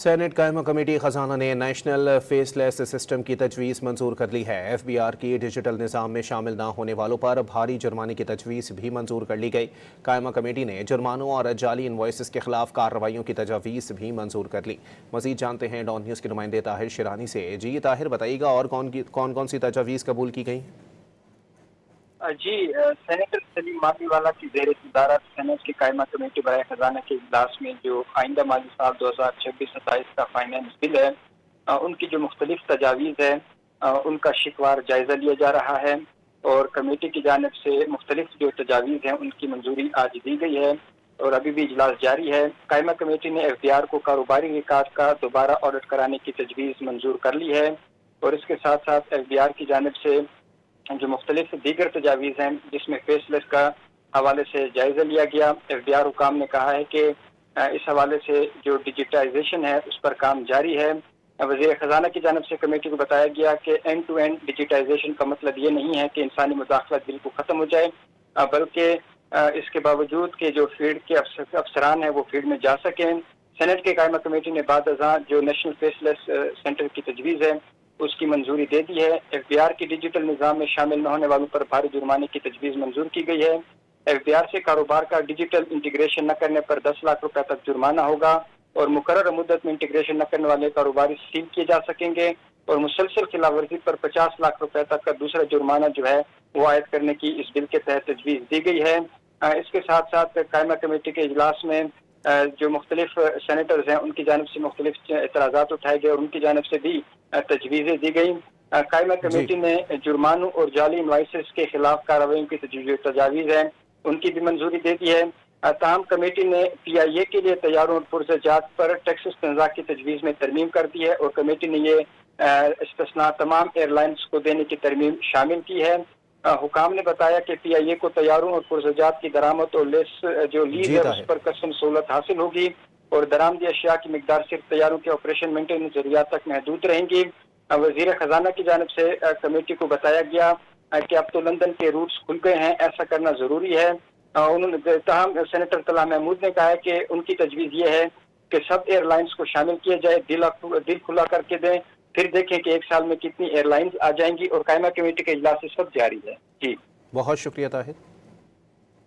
Saint قائمہ committee خزانہ نے نیشنل فیس لیس سسٹم کی تجویز منظور کر لی ہے۔ ایف بی آر کی ڈیجیٹل نظام میں شامل نہ ہونے والوں پر بھاری جرمانے کی تجویز بھی منظور کر لی گئی۔ قائمہ کمیٹی نے جرمانوں اور جعلی انوائسز کے خلاف کارروائیوں کی تجاویز بھی منظور کر لی۔ مزید جانتے ہیں ڈان نیوز کے نمائندے طاہر شیرانی سے۔ جی طاہر، بتائیے گا اور کون سی تجاویز قبول کی گئی؟ جی، سینیٹر سلیم ماضی والا کی زیر صدارت سینٹ کی قائمہ کمیٹی برائے خزانہ کے اجلاس میں جو آئندہ مالی سال 2026-27 کا فائنانس بل ہے، ان کی جو مختلف تجاویز ہے ان کا شکوار جائزہ لیا جا رہا ہے، اور کمیٹی کی جانب سے مختلف جو تجاویز ہیں ان کی منظوری آج دی گئی ہے اور ابھی بھی اجلاس جاری ہے۔ قائمہ کمیٹی نے ایف بی آر کو کاروباری ریکارڈ کا دوبارہ آڈٹ کرانے کی تجویز منظور کر لی ہے، اور اس کے ساتھ ساتھ ایف بی آر کی جانب سے جو مختلف دیگر تجاویز ہیں جس میں فیس لیس کا حوالے سے جائزہ لیا گیا۔ ایف بی آر حکام نے کہا ہے کہ اس حوالے سے جو ڈیجیٹائزیشن ہے اس پر کام جاری ہے۔ وزیر خزانہ کی جانب سے کمیٹی کو بتایا گیا کہ اینڈ ٹو اینڈ ڈیجیٹائزیشن کا مطلب یہ نہیں ہے کہ انسانی مداخلت بالکل ختم ہو جائے، بلکہ اس کے باوجود کہ جو فیلڈ کے افسران ہیں وہ فیلڈ میں جا سکیں۔ سینٹ کے قائمہ کمیٹی نے بعد ازاں جو نیشنل فیس لیس سینٹر کی تجویز ہے اس کی منظوری دے دی ہے۔ ایف بی آر کی ڈیجیٹل نظام میں شامل نہ ہونے والوں پر بھاری جرمانے کی تجویز منظور کی گئی ہے۔ ایف بی آر سے کاروبار کا ڈیجیٹل انٹیگریشن نہ کرنے پر 10 لاکھ روپے تک جرمانہ ہوگا، اور مقررہ مدت میں انٹیگریشن نہ کرنے والے کاروباری سیل کیے جا سکیں گے، اور مسلسل خلاف ورزی پر 50 لاکھ روپے تک کا دوسرا جرمانہ جو ہے وہ عائد کرنے کی اس بل کے تحت تجویز دی گئی ہے۔ اس کے ساتھ ساتھ قائمہ کمیٹی کے اجلاس میں جو مختلف سینیٹرز ہیں ان کی جانب سے مختلف اعتراضات اٹھائے گئے اور ان کی جانب سے بھی تجویزیں دی گئی۔ قائمہ کمیٹی نے جرمانوں اور جعلی انوائسز کے خلاف کارروائیوں کی تجاویز ہیں ان کی بھی منظوری دے دی ہے۔ تاہم کمیٹی نے پی آئی اے کے لیے طیاروں اور پرزہ پر ٹیکس استنزاع کی تجویز میں ترمیم کر دی ہے، اور کمیٹی نے یہ استثناء تمام ایئر لائنز کو دینے کی ترمیم شامل کی ہے۔ حکام نے بتایا کہ پی آئی اے کو طیاروں اور پرزہ کی درآمد اور لیز ہے اس پر قسم سہولت حاصل ہوگی، اور درآمدی اشیاء کی مقدار صرف طیاروں کے آپریشن مینٹیننس ضروریات تک محدود رہیں گی۔ وزیر خزانہ کی جانب سے کمیٹی کو بتایا گیا کہ اب تو لندن کے روٹس کھل گئے ہیں، ایسا کرنا ضروری ہے۔ تاہم سینیٹر طلحہ محمود نے کہا ہے کہ ان کی تجویز یہ ہے کہ سب ایئر لائنز کو شامل کیا جائے، دل کھلا کر کے دیں، پھر دیکھیں کہ ایک سال میں کتنی ایئر لائنز آ جائیں گی، اور قائمہ کمیٹی کے اجلاس اس وقت جاری ہے۔ جی بہت شکریہ طاہر۔